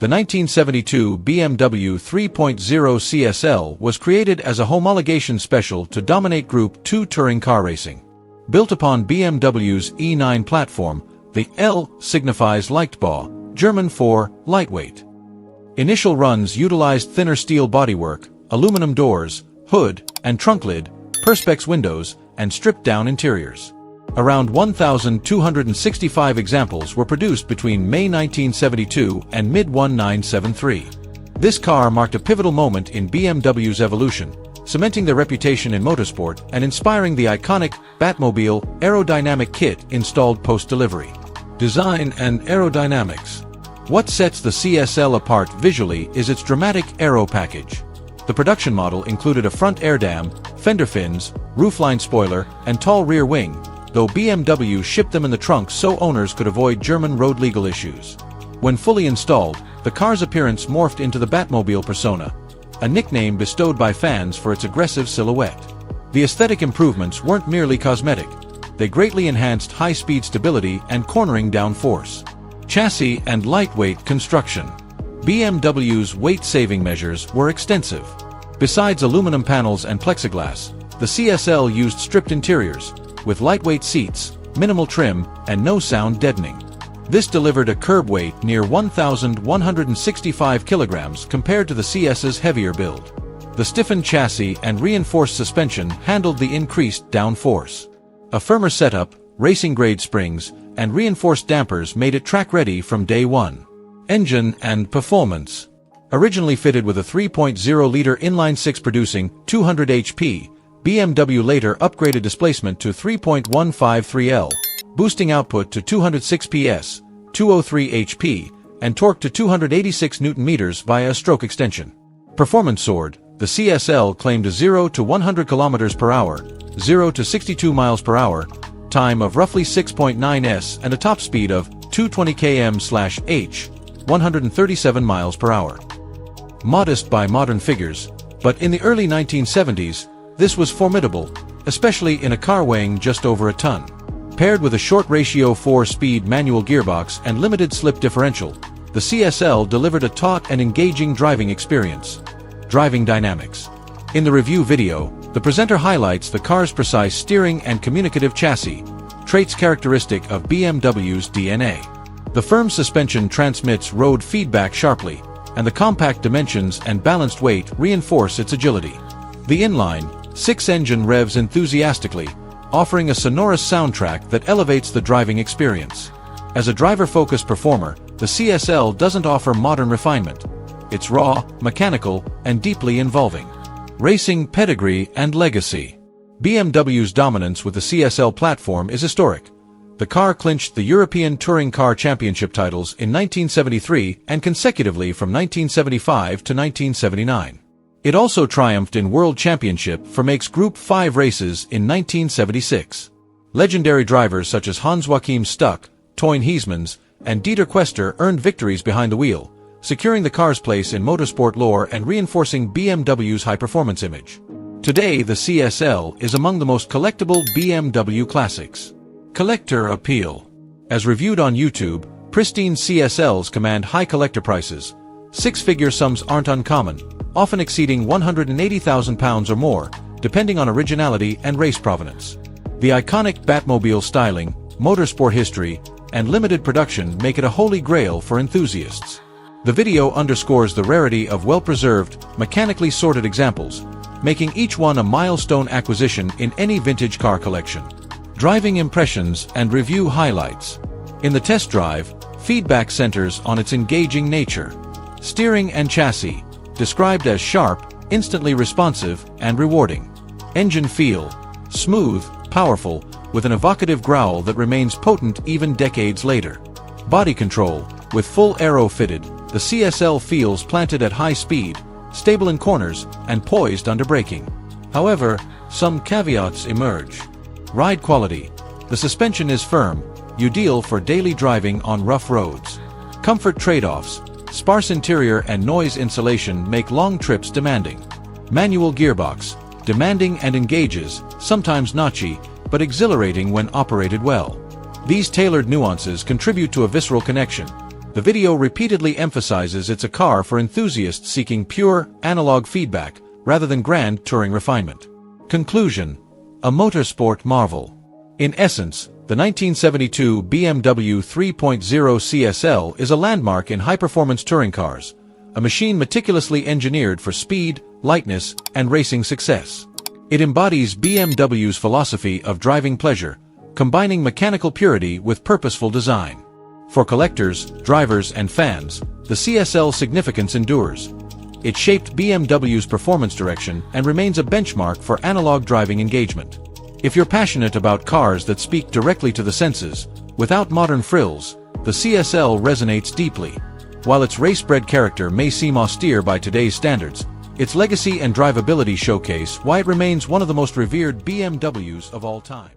The 1972 BMW 3.0 CSL was created as a homologation special to dominate Group 2 touring car racing. Built upon BMW's E9 platform, the L signifies Leichtbau, German for lightweight. Initial runs utilized thinner steel bodywork, aluminum doors, hood and trunk lid, perspex windows, and stripped-down interiors. Around 1,265 examples were produced between May 1972 and mid-1973. This car marked a pivotal moment in BMW's evolution, cementing their reputation in motorsport and inspiring the iconic Batmobile aerodynamic kit installed post-delivery. Design and aerodynamics. What sets the CSL apart visually is its dramatic aero package. The production model included a front air dam, fender fins, roofline spoiler, and tall rear wing, though BMW shipped them in the trunk so owners could avoid German road legal issues. When fully installed, the car's appearance morphed into the Batmobile persona, a nickname bestowed by fans for its aggressive silhouette. The aesthetic improvements weren't merely cosmetic. They greatly enhanced high-speed stability and cornering downforce. Chassis and lightweight construction. BMW's weight-saving measures were extensive. Besides aluminum panels and plexiglass, the CSL used stripped interiors, with lightweight seats, minimal trim, and no sound deadening. This delivered a curb weight near 1,165 kilograms compared to the CS's heavier build. The stiffened chassis and reinforced suspension handled the increased downforce. A firmer setup, racing-grade springs, and reinforced dampers made it track-ready from day one. Engine and performance. Originally fitted with a 3.0-liter inline-six producing 200 HP, BMW later upgraded displacement to 3.153L, boosting output to 206 PS, 203 HP, and torque to 286 Nm via a stroke extension. Performance soared. The CSL claimed a 0 to 100 km per hour, 0 to 62 miles per hour, time of roughly 6.9 s and a top speed of 220 km/h, 137 miles per hour. Modest by modern figures, but in the early 1970s, this was formidable, especially in a car weighing just over a ton. Paired with a short ratio 4-speed manual gearbox and limited slip differential, the CSL delivered a taut and engaging driving experience. Driving dynamics. In the review video, the presenter highlights the car's precise steering and communicative chassis, traits characteristic of BMW's DNA. The firm suspension transmits road feedback sharply, and the compact dimensions and balanced weight reinforce its agility. The inline, 6-engine revs enthusiastically, offering a sonorous soundtrack that elevates the driving experience. As a driver-focused performer, the CSL doesn't offer modern refinement. It's raw, mechanical, and deeply involving. Racing pedigree and legacy. BMW's dominance with the CSL platform is historic. The car clinched the European Touring Car Championship titles in 1973 and consecutively from 1975 to 1979. It also triumphed in World Championship for Makes Group 5 races in 1976. Legendary drivers such as Hans-Joachim Stuck, Toyn Huysmans, and Dieter Quester earned victories behind the wheel, securing the car's place in motorsport lore and reinforcing BMW's high-performance image. Today, the CSL is among the most collectible BMW classics. Collector appeal. As reviewed on YouTube, pristine CSLs command high collector prices. Six-figure sums aren't uncommon, often exceeding £180,000 or more, depending on originality and race provenance. The iconic Batmobile styling, motorsport history, and limited production make it a holy grail for enthusiasts. The video underscores the rarity of well-preserved, mechanically sorted examples, making each one a milestone acquisition in any vintage car collection. Driving impressions and review highlights. In the test drive, feedback centers on its engaging nature. Steering and chassis, described as sharp, instantly responsive, and rewarding. Engine feel, smooth, powerful, with an evocative growl that remains potent even decades later. Body control, with full aero fitted, the CSL feels planted at high speed, stable in corners, and poised under braking. However, some caveats emerge. Ride quality. The suspension is firm, ideal for daily driving on rough roads. Comfort trade-offs. Sparse interior and noise insulation make long trips demanding. Manual gearbox. Demanding and engages, sometimes notchy, but exhilarating when operated well. These tailored nuances contribute to a visceral connection, The video repeatedly emphasizes it's a car for enthusiasts seeking pure, analog feedback, rather than grand touring refinement. Conclusion: a motorsport marvel. In essence, the 1972 BMW 3.0 CSL is a landmark in high-performance touring cars, a machine meticulously engineered for speed, lightness, and racing success. It embodies BMW's philosophy of driving pleasure, combining mechanical purity with purposeful design. For collectors, drivers, and fans, the CSL's significance endures. It shaped BMW's performance direction and remains a benchmark for analog driving engagement. If you're passionate about cars that speak directly to the senses, without modern frills, the CSL resonates deeply. While its race-bred character may seem austere by today's standards, its legacy and drivability showcase why it remains one of the most revered BMWs of all time.